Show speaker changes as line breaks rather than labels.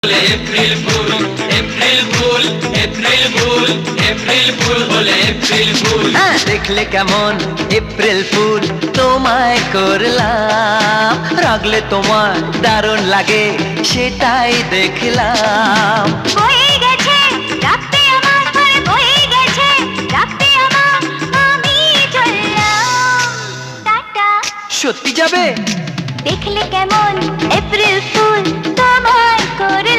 April fool, April fool, April fool, April fool হলে April fool.
দেখলে কেমন April fool তোমায় করলাম, রাগলে তোমার দারুণ লাগে সেটাই দেখলাম।
বয়ে গেছে রাতে আমার ঘরে, বয়ে গেছে রাতে আমার, আমি চললাম টাটা।
সত্যি যাবে?
দেখলে কেমন এপ্রিল ফুল তোমায় করলাম।